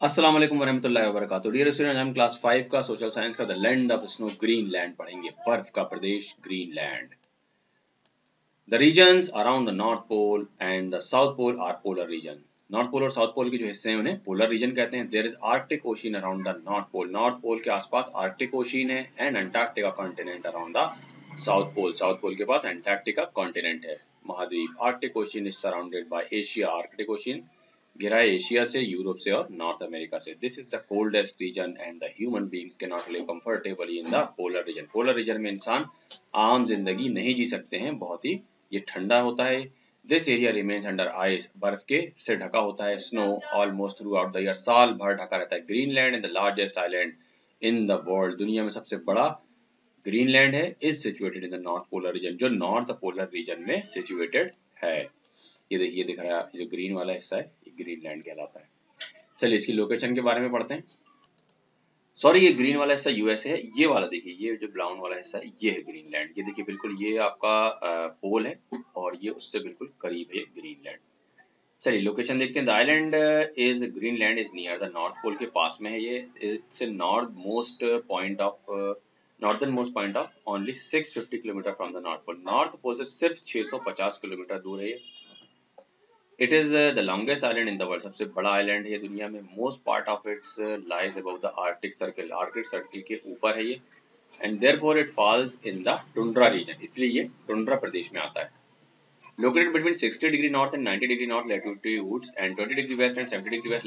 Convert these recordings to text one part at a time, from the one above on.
अस्सलाम वालेकुम वरहमतुल्लाहि वबरकातुहू। डियर स्टूडेंट, हम क्लास 5 का सोशल साइंस का the land of snow Greenland पढ़ेंगे। बर्फ का प्रदेश Greenland. The regions around the north pole and the south pole are polar region. North pole और साउथ पोल के जो हिस्से हैं उन्हें पोलर रीजन कहते हैं। There is Arctic Ocean around the north Pole. North पोल के आसपास आर्कटिक ओशियन है and Antarctica continent around the south Pole. South Pole के पास अंटार्कटिका कॉन्टिनेंट है, महाद्वीप। Arctic Ocean is surrounded by Asia. Arctic Ocean घिरा है एशिया से, यूरोप से और नॉर्थ अमेरिका से। This is the coldest region and the human beings can not live comfortably in the polar region. Polar region में इंसान आम जिंदगी नहीं जी सकते हैं, बहुत ही ये ठंडा होता है। This area remains under ice, बर्फ के से ढका होता है। Snow almost through out the year, साल भर ढका रहता है। Greenland is the largest island in the world, दुनिया में सबसे बड़ा ग्रीनलैंड है। Is situated in the north polar reason, जो नॉर्थ पोलर रीजन में सिचुएटेड है। ये देखिए दिख रहा है, जो ग्रीन वाला हिस्सा है ये ग्रीनलैंड कहलाता है। चलिए इसकी लोकेशन के बारे में पढ़ते हैं। सॉरी, ये ग्रीन वाला हिस्सा यूएसए है। ये वाला देखिए, ये जो ब्राउन वाला हिस्सा है ये है ग्रीनलैंड। ये देखिए बिल्कुल ये आपका पोल है और ये उससे बिल्कुल करीब है ग्रीनलैंड। चलिए लोकेशन देखते हैं। The island is Greenland is near the north pole के पास में है। ये its north most point of northern most point of only 650 kilometre from the north Pole. North पोल से सिर्फ 650 किलोमीटर दूर है ये। It is the longest island in the world, सबसे बड़ा आइलैंड है दुनिया में। Most part of its lies above the Arctic Circle, Arctic Circle के ऊपर है ये। And therefore it falls in the tundra region, इसलिए ये टुंड्रा प्रदेश में आता है। Located between 60 degree north and 90 degree north latitudes and 20 degree west and 70 degree west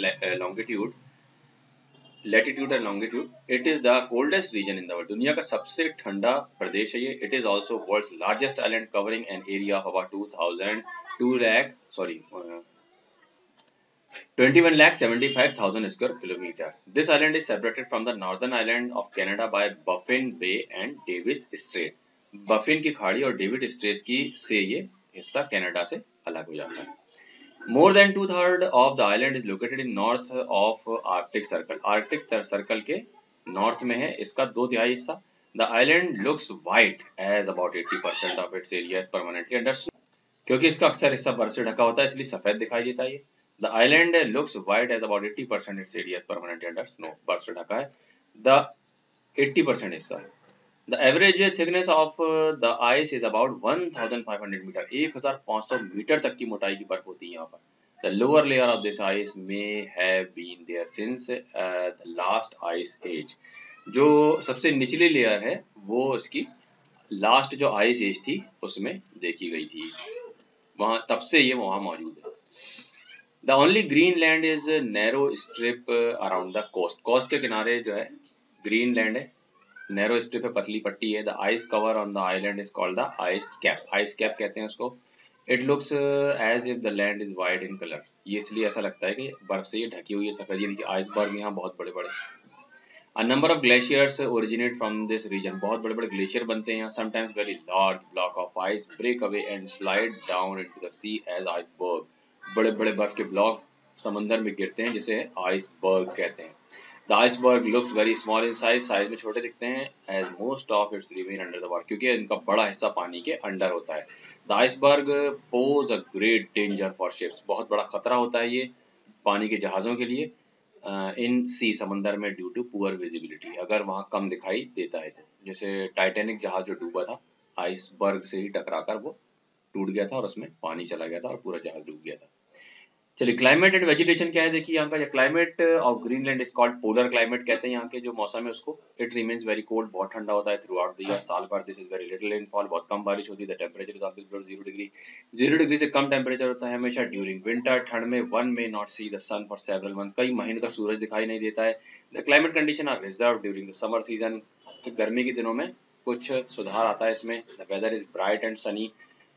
latitude and longitude, it is the coldest region in the world, दुनिया का सबसे ठंडा प्रदेश है ये। It is also world's largest island covering an area of about 21,75,000 square kilometer. This island is separated from the northern island of Canada by Baffin Bay and Davis Strait. बफिन की खाड़ी और David straight की से ये हिस्सा Canada से अलग हो जाता है। More than two-thirds of the island is located in north of Arctic Circle. Arctic Circle के नॉर्थ में है इसका 2/3 हिस्सा। The island looks white as about 80% of its area is permanently under snow. क्योंकि इसका अक्सर हिस्सा बर्फ से ढका होता है इसलिए सफेद दिखाई देता है ये। The island looks white as about 80% its area is permanently under snow. बर्फ से ढका है the 80% हिस्सा। The average thickness of the ice is about 1,500 metre, 1,500 metre तक की मोटाई की बर्फ होती है यहाँ पर। The lower layer of this ice may have been there since the last ice age. जो सबसे निचली लेयर है वो इसकी लास्ट जो आइस एज थी उसमें देखी गई थी, वहां तब से ये वहां मौजूद है। The only Greenland is narrow strip around the coast. Coast के किनारे जो है ग्रीनलैंड है, नैरो स्ट्रिप है, पतली पट्टी है। The ice cover on the island is called the ice cap, ice cap कहते हैं उसको। It looks as if the land is white in colour, ये इसलिए ऐसा लगता है कि बर्फ से ये ढकी हुई है, सफेद। ये देखिए आइसबर्ग यहाँ बहुत बड़े बड़े। A number of glaciers originate from this region, बहुत बड़े बड़े ग्लेशियर बनते हैं यहाँ। Sometimes very large block of ice break away and slide down into the sea as iceberg, बड़े बड़े बर्फ के ब्लॉक समंदर में गिरते हैं जिसे आइसबर्ग कहते हैं। The iceberg looks very small in size, size में छोटे दिखते हैं। As most of its remain under the water, क्योंकि इनका बड़ा हिस्सा पानी के अंडर होता है। The iceberg pose a great danger for ships, बहुत बड़ा खतरा होता है ये पानी के जहाज़ों के लिए। इन सी, समंदर में, ड्यू टू पुअर विजिबिलिटी, अगर वहाँ कम दिखाई देता है तो। जैसे टाइटैनिक जहाज जो डूबा था, आइसबर्ग से ही टकराकर वो टूट गया था और उसमें पानी चला गया था और पूरा जहाज डूब गया था। चलिए क्लाइमेट एंड वेजिटेशन क्या है देखिए यहाँ का। Climate of Greenland is called polar climate कहते हैं यहाँ के जो मौसम है उसको। इट रिमेन्स वेरी कोल्ड, बहुत ठंडा होता है थ्रू आउट द ईयर, साल भर। This is very little rainfall, बहुत कम बारिश होती है। The temperature is always below 0 degree, 0 degree से कम टेम्परेचर होता है हमेशा। ड्यूरिंग विंटर, ठंड में, one may not see the sun for several month, कई महीनों तक सूरज दिखाई नहीं देता है। The climate condition are reserve during the summer season, गर्मी के दिनों में कुछ सुधार आता है इसमें। The weather is bright and sunny,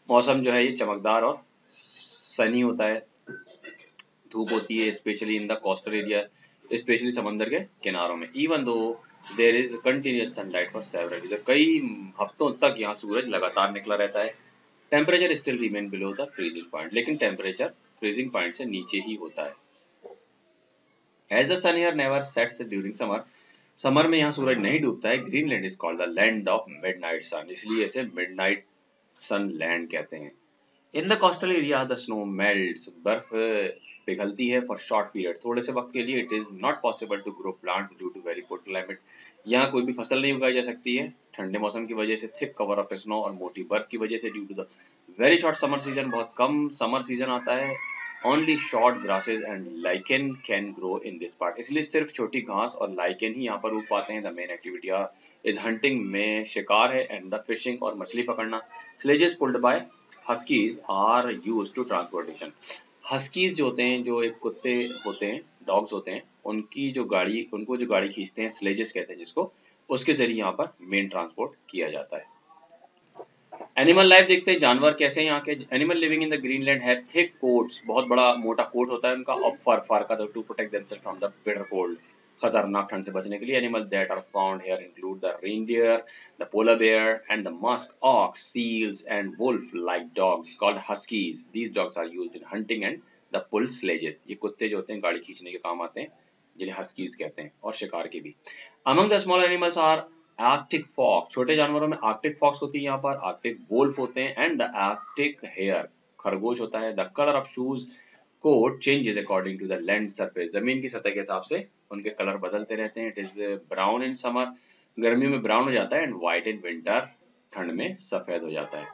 मौसम जो है ये चमकदार और सनी होता है, धूप होती है। Specially in the coastal area, specially समंदर के किनारों में। Even though there is continuous sunlight for several days, कई हफ्तों तक यहाँ सूरज लगातार निकला रहता है। Temperature still remain below the freezing point, लेकिन टेम्परेचर फ्रीजिंग पॉइंट से नीचे ही होता है। As the sun here never sets during summer, summer में यहाँ सूरज नहीं डूबता है। Greenland is called the land of midnight सन, इसलिए इसे मिडनाइट सन लैंड कहते हैं। इन the coastal area the snow melts, बर्फ पिघलती है फॉर शॉर्ट पीरियड, थोड़े से वक्त के लिए। It is not possible to grow plants due to very cold climate, यहाँ कोई भी फसल नहीं उगाई जा सकती है ठंडे मौसम की वजह से, थिक कवर ऑफ स्नो और मोटी बर्फ की वजह से, due to the very short summer season, बहुत कम समर सीजन आता है। Only short grasses and lichen can grow in this part, इसलिए सिर्फ छोटी घास और लाइकेन ही यहाँ पर उग पाते हैं। The main activity is hunting, में शिकार है, एंड द फिशिंग और मछली पकड़ना। Sledges pulled by huskies are used to transportation, huskies जो होते हैं, जो एक कुत्ते होते हैं, डॉग्स होते हैं, उनकी जो गाड़ी, उनको जो गाड़ी खींचते हैं, स्लेजेस कहते हैं जिसको, उसके जरिए यहाँ पर मेन ट्रांसपोर्ट किया जाता है। एनिमल लाइफ देखते हैं, जानवर कैसे हैं यहाँ के। Animal living in the Greenland है थिक कोट्स, बहुत बड़ा मोटा कोट होता है उनका, ऑफ फर का, to protect themselves from the bitter cold, खतरनाक ठंड से बचने के लिए। Animal that are found here include the reindeer, the polar bear and the musk ox, seals and wolf like dogs called huskies. These dogs are used in hunting and the pull sledges, ये कुत्ते जो होते हैं गाड़ी खींचने के काम आते हैं, जिन्हें हस्कीज कहते हैं, और शिकार के भी। Among the smaller animals are arctic fox, छोटे जानवरों में आर्कटिक फॉक्स होती है यहाँ पर, आर्कटिक वोल्फ होते हैं, एंड द आर्कटिक हेयर, खरगोश होता है। The colour of shoes coat changes according to the land surface, जमीन की सतह के हिसाब से उनके कलर बदलते रहते हैं। It is brown in summer, गर्मियों में ब्राउन हो जाता है, एंड व्हाइट इन विंटर, ठंड में सफेद हो जाता है।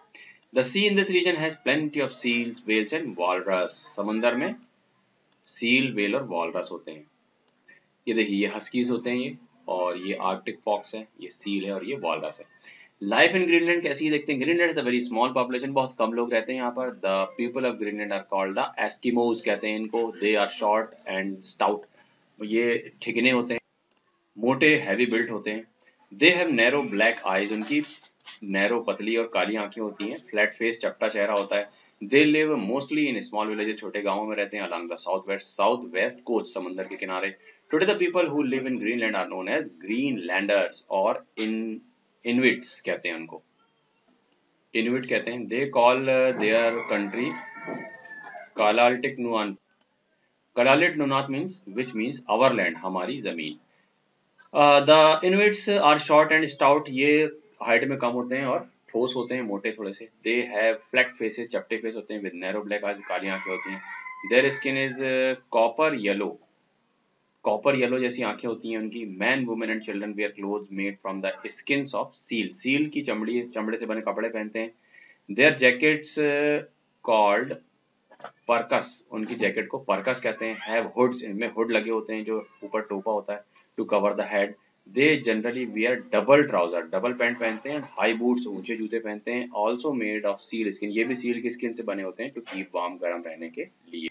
The sea in this region has plenty of seals, whales and walrus, समंदर में सील, व्हेल और वॉलरस होते हैं। ये देखिए, ये हस्कीज होते हैं ये, और ये आर्कटिक फॉक्स है, ये सील है, और ये वॉलरस है। लाइफ इन ग्रीनलैंड कैसी है देखते हैं। Greenland is a very small population, बहुत कम लोग रहते हैं यहाँ पर। The people of Greenland are called the Eskimos, कहते हैं इनको। They are short and stout, ये ठिकने होते हैं, मोटे, हैवी बिल्ट होते हैं। They have narrow black eyes, उनकी नैरो, पतली और काली आंखें होती हैं। फ्लैट फेस, चपटा चेहरा होता है। They live mostly in small villages, छोटे गांवों में रहते हैं। Along the south west coast, समंदर के किनारे। Today the people who live in Greenland are known as Greenlanders, और इनविट्स कहते हैं उनको, इनविट कहते हैं। They call their country Kalaallit Nunaat, Kalaallit Nunaat means which means our land, हमारी जमीन। The Inuits are short and stout, ये height में कम होते हैं और ठोस होते हैं, मोटे थोड़े से। दे हैव फ्लैट फेसेस, चपटे फेस होते हैं, विद नैरो ब्लैक आईज, काली आंखें होती हैं। Their skin is copper yellow, copper yellow जैसी आंखें होती हैं उनकी। Man, women and children wear clothes made from the skins of seal, seal की चमड़े से बने कपड़े पहनते हैं। देयर जैकेट्स कॉल्ड परकस, उनकी जैकेट को परकस कहते हैं। हैव हुड्स, इनमें हुड लगे होते हैं जो ऊपर टोपा होता है, to cover the head. They generally wear double trouser, double pant पहनते हैं। हाई बूट्स, ऊंचे जूते पहनते हैं। Also made of seal skin, ये भी सील की स्किन से बने होते हैं, टू कीप वार्म, गर्म रहने के लिए।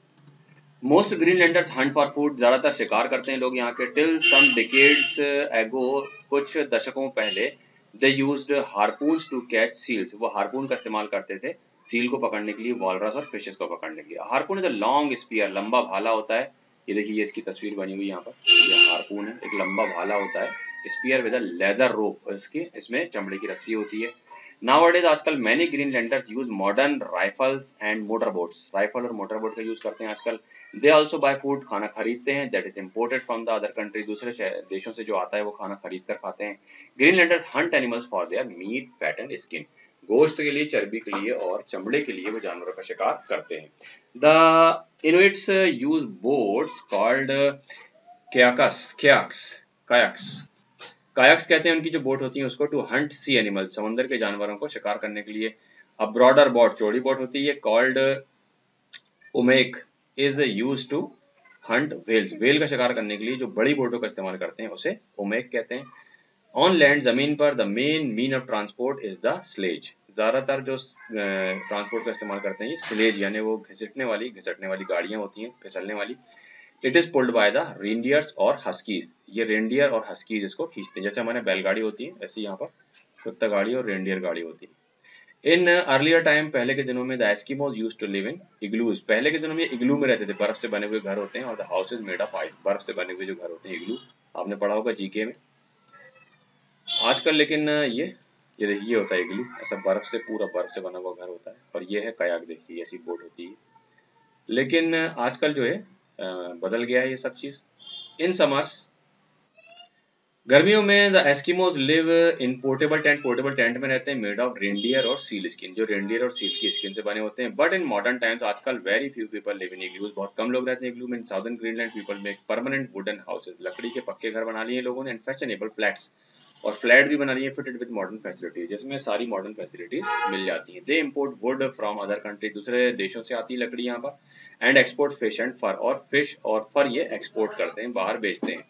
Most Greenlanders Hunt for food, ज्यादातर शिकार करते हैं लोग यहाँ के। टिल सम डिकेड्स एगो, कुछ दशकों पहले, they used harpoons to catch seals, वो हार्पून का इस्तेमाल करते थे सील को पकड़ने के लिए, वॉलरस और फिशेस को पकड़ने के लिए। Harpoon is a long spear, लंबा भाला होता है। ये देखिए, ये इसकी तस्वीर बनी हुई यहाँ पर, ये हार्पून है, एक लंबा भाला होता है। स्पीयर विद अ लेदर रोप, इसमें चमड़े की रस्सी होती है। Nowadays, आजकल many Greenlanders use modern rifles and motor boats, rifle और मोटर बोट का यूज करते हैं आजकल। दे ऑल्सो बाय फूड, खाना खरीदते हैं, that is imported from the other country, दूसरे देशों से जो आता है वो खाना खरीद कर खाते हैं। Greenlanders Hunt animals for their meet, fat and skin, गोश्त के लिए, चर्बी के लिए और चमड़े के लिए वो जानवरों का शिकार करते हैं। The इनुइट्स use boats called kayaks, कायक्स कहते हैं उनकी जो बोट होती है उसको, टू हंट सी एनिमल, समंदर के जानवरों को शिकार करने के लिए। अब ब्रॉडर बोट, चौड़ी बोट होती है, called umiak, is use to hunt whales, whale का शिकार करने के लिए जो बड़ी बोटों का इस्तेमाल करते हैं उसे ओमेक कहते हैं। ऑन लैंड, जमीन पर, the main mean of transport is the sledge, ज्यादातर जो ट्रांसपोर्ट का इस्तेमाल करते हैं ये स्लेज, यानी वो घिसटने वाली गाड़ियां होती हैं, फिसलने वाली। It is pulled by the reindeers और हस्कीज, ये रेनडियर और हस्कीज इसको खींचते हैं, जैसे हमारे बैलगाड़ी होती है ऐसी यहाँ पर कुत्ता गाड़ी और रेनडियर गाड़ी होती है। इन अर्लियर टाइम, पहले के दिनों में, the Eskimos used to live in igloos, पहले के दिनों में इग्लू में रहते थे, बर्फ से बने हुए घर होते हैं, और the houses made of ice, बर्फ से बने हुए जो घर होते हैं, इग्लू, आपने पढ़ा होगा जीके में। आजकल लेकिन ये देखिए, ये होता है इग्लू, ऐसा बर्फ से, पूरा बर्फ से बना हुआ घर होता है। और ये है कयाक, देखिए ऐसी बोट होती है। लेकिन आजकल जो है बदल गया है ये सब चीज। इन समर्स गर्मियों में the Eskimos live in portable tent में रहते हैं मेड ऑफ रेनडियर और सील स्किन, जो रेनडियर और सील की स्किन से बने होते हैं। बट इन मॉडर्न टाइम्स आजकल very few people live in igloos, बहुत कम लोग रहते हैं इग्लू में। इन southern Greenland people make permanent wooden houses, लकड़ी के पक्के घर बना लिए लोगों ने। एंड फैशनेबल फ्लैट्स, और फ्लैट भी बना लिए फिटेड विद मॉडर्न फैसिलिटीज, जिसमें सारी मॉडर्न फैसिलिटीज मिल जाती हैं। They import wood from other country, दूसरे देशों से आती है लकड़ी यहाँ पर। And export fish and fur, और फिश और फर ये एक्सपोर्ट करते हैं, बाहर बेचते हैं।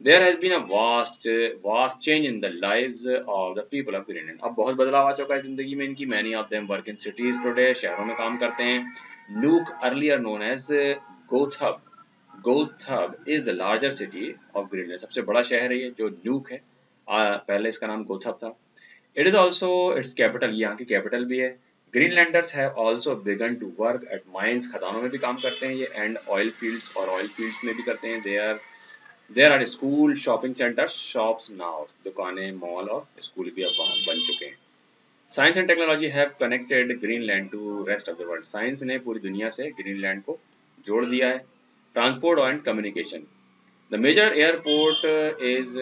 There has been a vast change in the lives of the people of Greenland. अब बहुत बदलाव आ चुका है जिंदगी में इनकी। Many of them work in cities today. शहरों में काम करते हैं। Nuuk, earlier known as Gothab. Gothab is the larger city of Greenland. सबसे बड़ा शहर है ये जो न्यूक है। पहले इसका नाम गोथब था। It is also its capital, यहाँ की कैपिटल भी है। Greenlanders have also begun to work at mines. खदानों में भी काम करते हैं ये। And oil fields, और oil fields में भी करते हैं। There are school, shopping centers, shops now. दुकानें, मॉल और स्कूल भी अब वहाँ बन चुके हैं। Science and technology have connected Greenland to rest of the world. Science ने पूरी दुनिया से ग्रीनलैंड को जोड़ दिया है। Transport and communication. The major airport is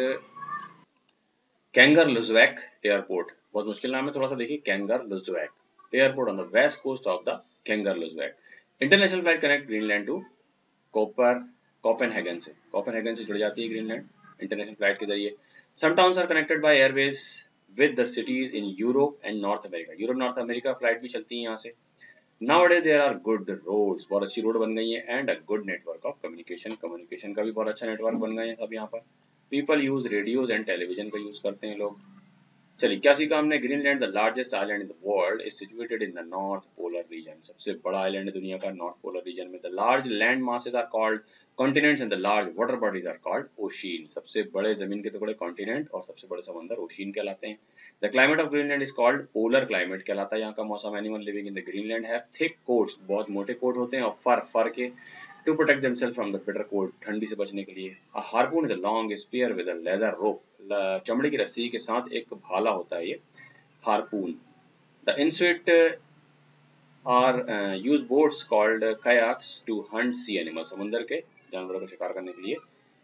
Kangerlussuaq Airport. बहुत मुश्किल नाम है, थोड़ा सा देखिए। Kangerlussuaq Airport on the west coast of the Kangerlussuaq. International flight connect Greenland to Copenhagen से जुड़ जाती है ग्रीनलैंड इंटरनेशनल फ्लाइट के जरिए। Some towns are connected by airways with the cities in Europe and North America. Europe North America flight भी चलती है यहाँ से। Nowadays there are good roads, बहुत अच्छी रोड बन गई है। And a good network of communication का भी बहुत अच्छा नेटवर्क बन गए हैं अब यहाँ पर। People use radios and television का यूज करते हैं लोग। चलिए 81 का हमने। Greenland the largest island in the world is situated in the north polar region. सबसे बड़ा आइलैंड है दुनिया का नॉर्थ पोलर रीजन में। The large land masses are called continents and the large water bodies are called ocean. सबसे बड़े जमीन के टुकड़े कॉन्टिनेंट और सबसे बड़े समंदर ओशियन कहलाते हैं। The climate of Greenland is called polar climate कहलाता है यहाँ का मौसम। Animal living in the Greenland have thick coats, बहुत मोटे कोट होते हैं, और फर के to protect themselves from the bitter cold, ठंडी से बचने के लिए। A harpoon is a long spear with a leather rope, चमड़े की रस्सी के साथ एक भाला होता है ये harpoon. The Inuit are use boats called kayaks to hunt sea animals. समुद्र के जानवरों का शिकार करने के लिए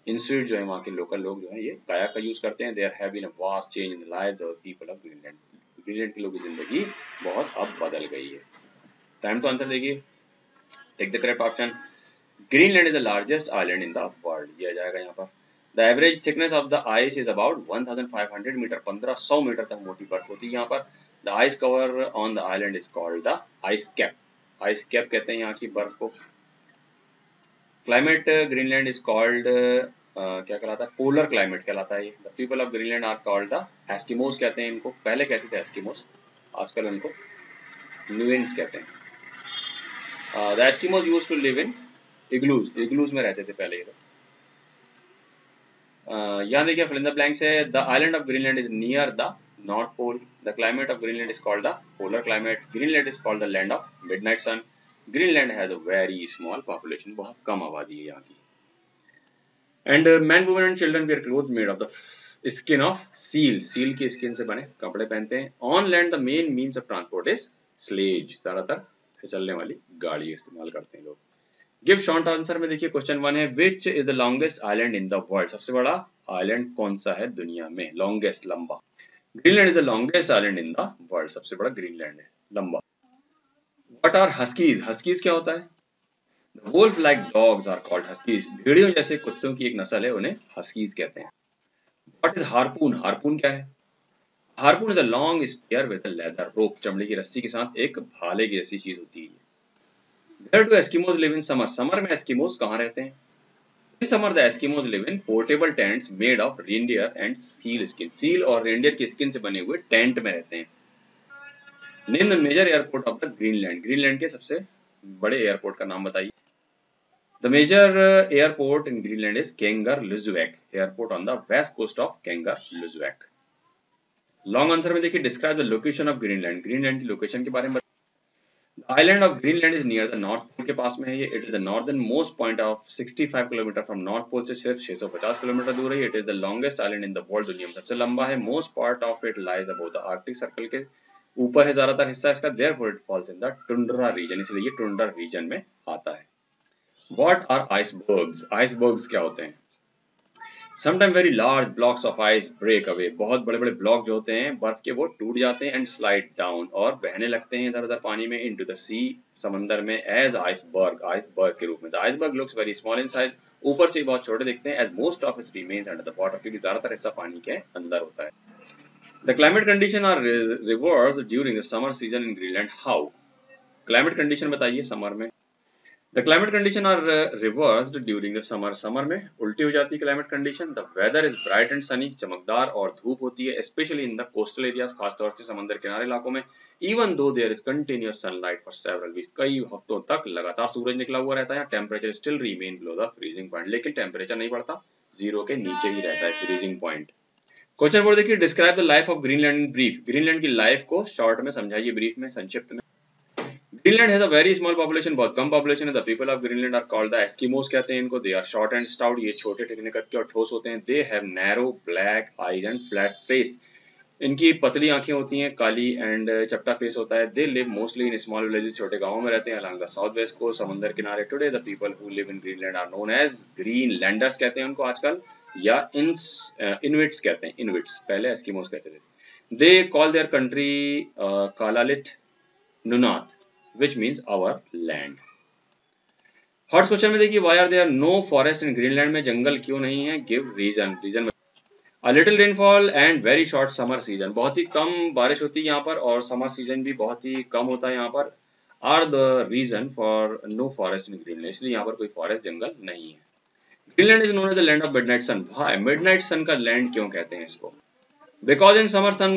Inuit जो है वहाँ के लोकल लोग जो है ये कायाक का यूज करते हैं। There have been a vast change in the lives of people of Greenland. Greenland के लोगों की जिंदगी बहुत अब बदल गई है। टाइम टू आंसर देखिए। Take the correct option. Greenland is the largest island in the world, ये आ जाएगा यहाँ पर। The average thickness of the ice is about 1500 metre, 1500 metre तक मोटी बर्फ होती है यहाँ पर। The ice cover on the island is called the ice cap. Ice cap कहते हैं यहाँ की बर्फ को। क्लाइमेट ग्रीनलैंड इज कॉल्ड क्या कहलाता है? पोलर क्लाइमेट कहलाता है ये। The people of Greenland are called the Eskimos कहते हैं इनको, पहले कहते थे एस्किमोस, आजकल उनको न्यूइन्स कहते हैं। The Eskimos used to live in igloos में रहते थे पहले ये लोग। यहाँ देखिए फिल इन द ब्लैंक्स है। The island of Greenland is near the north pole. The climate of Greenland is called the polar climate. Greenland is called the land of midnight sun. Greenland has a very small population, बहुत कम आबादी है यहाँ की। And man women and children wear cloth made of the skin of seal, seal की skin से बने कपड़े पहनते हैं। On land the main means of transport is sledge, ज्यादातर फिसलने वाली गाड़ी इस्तेमाल करते हैं लोग। गिव शॉर्ट आंसर में देखिए क्वेश्चन 1 है which is the longest island in the world. सबसे बड़ा आइलैंड कौन सा है दुनिया में? लॉन्गेस्ट, लंबा। Greenland is the longest island in the world, सबसे बड़ा ग्रीनलैंड है, लंबा। What are huskies? हस्कीज क्या होता है? Wolf like dogs are called huskies. भेड़ियों जैसे कुत्तों की एक नस्ल है, उन्हें हस्कीज कहते हैं। What is harpoon? हार्पून क्या है? Harpoon is a long spear with a leather rope, चमड़े की रस्सी के साथ एक भाले की जैसी चीज होती है। Where do Eskimos live in summer? Summer में एस्किमोज कहाँ रहते हैं? In summer, the Eskimos live in portable tents made of reindeer and seal skin. seal और reindeer की स्किन से बने हुए टेंट में रहते हैं। Name the major airport of the Greenland. Greenland के सबसे बड़े एयरपोर्ट का नाम बताइए। The major airport in Greenland is Kangerlussuaq airport on the west coast of Kangerlussuaq. Long answer में देखिए describe the location of Greenland. Greenland की location के बारे में। Island of Greenland is near the north pole के पास में है ये। It is the northern most point of 65 kilometre from north पोल से सिर्फ 650 किलोमीटर दूर है। It is the longest island in the world, दुनिया में सबसे लंबा है। Most part of it lies above the Arctic Circle के ऊपर है ज्यादातर हिस्सा इसका। Therefore it falls in the tundra region, इसलिए ये टुंड्रा रीजन में आता है। What are icebergs? आइसबर्ग्स क्या होते हैं? Sometime very large blocks of ice break away, बहुत बड़े बड़े ब्लॉक जो होते हैं बर्फ के वो टूट जाते हैं, एंड स्लाइड डाउन, और बहने लगते हैं इधर उधर पानी में, इनटू द सी, समंदर में, एज आइसबर्ग, आइसबर्ग के रूप में। The iceberg looks very small in size, ऊपर से बहुत छोटे दिखते हैं, as most of its remains under the water, क्योंकि ज्यादातर हिस्सा पानी के अंदर होता है। The climate condition are reverse during the summer season in Greenland, how? Climate condition बताइए समर में। The climate condition are reversed during the summer. Summer में उल्टी हो जाती है climate condition. The weather is bright and sunny, चमकदार और धूप होती है, especially in the coastal areas, खासतौर से समंदर किनारे इलाकों में. Even though there is continuous sunlight for several weeks, कई हफ्तों तक लगातार सूरज निकला हुआ रहता है. Temperature still remain below the freezing point, लेकिन temperature नहीं बढ़ता, जीरो के नीचे ही रहता है freezing point. क्वेश्चन 4 देखिए, describe the life of Greenland in brief. Greenland की लाइफ को शॉर्ट में समझाइए, ब्रीफ में, संक्षिप्त में. Greenland has a very small population, बहुत कम population है. The people of Greenland are called the Eskimos, कहते हैं इनको. They are short and stout, ये छोटे टिकने कद के और ठोस होते हैं. They have narrow black eyes and flat face. इनकी पतली आंखें होती हैं, काली एंड चपटा फेस होता है. They live mostly in small villages, छोटे गांवों में रहते हैं. Along the southwest coast, समंदर किनारे. Today the people who live in Greenland are known as Greenlanders, कहते हैं उनको आजकल, या Inuits कहते हैं. Inuits, पहले Eskimos कहते थे. They call their country Kalalit Nunaat, which means our land. Hot question में देखिए, why are there no forest in Greenland, में जंगल क्यों नहीं है? Give reason. Reason a little rainfall and very short summer season, बहुत ही कम बारिश होती है यहाँ पर और समर सीजन भी बहुत ही कम होता है यहाँ पर. are the reason for no forest in Greenland, इसलिए यहाँ पर कोई फॉरेस्ट जंगल नहीं है. Greenland is known as the land of midnight sun. हाँ, midnight sun का लैंड क्यों कहते हैं इसको? Because in summer sun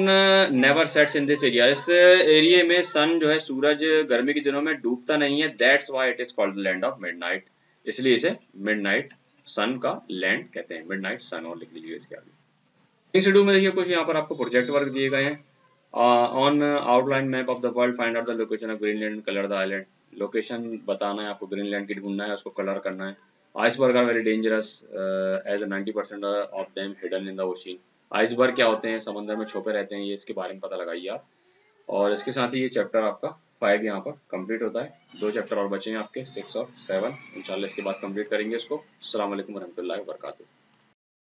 never sets in this area, इस एरिया में सन जो है, सूरज गर्मी के दिनों में डूबता नहीं है. That's why it is called land of midnight, इसलिए इसे मिडनाइट सन का लैंड कहते हैं. मिडनाइट सन और लिख लीजिए इसके आगे. थिंग्स टू डू में देखिए, कुछ यहाँ पर आपको प्रोजेक्ट वर्क दिए गए हैं. On outline map of the world find out the location of Greenland, colour the island. Location बताना है आपको, ग्रीनलैंड की ढूंढना है, उसको कलर करना है. Iceberg are very dangerous as 90% of them hidden in the ocean. Iceberg क्या होते हैं, समंदर में छुपे रहते हैं, ये इसके बारे में पता लगाइए आप. और इसके साथ ही ये चैप्टर आपका 5 यहाँ पर कंप्लीट होता है. 2 चैप्टर और बचे हैं आपके, 6 और 7. इंशाल्लाह इसके बाद कंप्लीट करेंगे इसको. अस्सलाम वालेकुम रहमतुल्लाहि व बरकातुहू.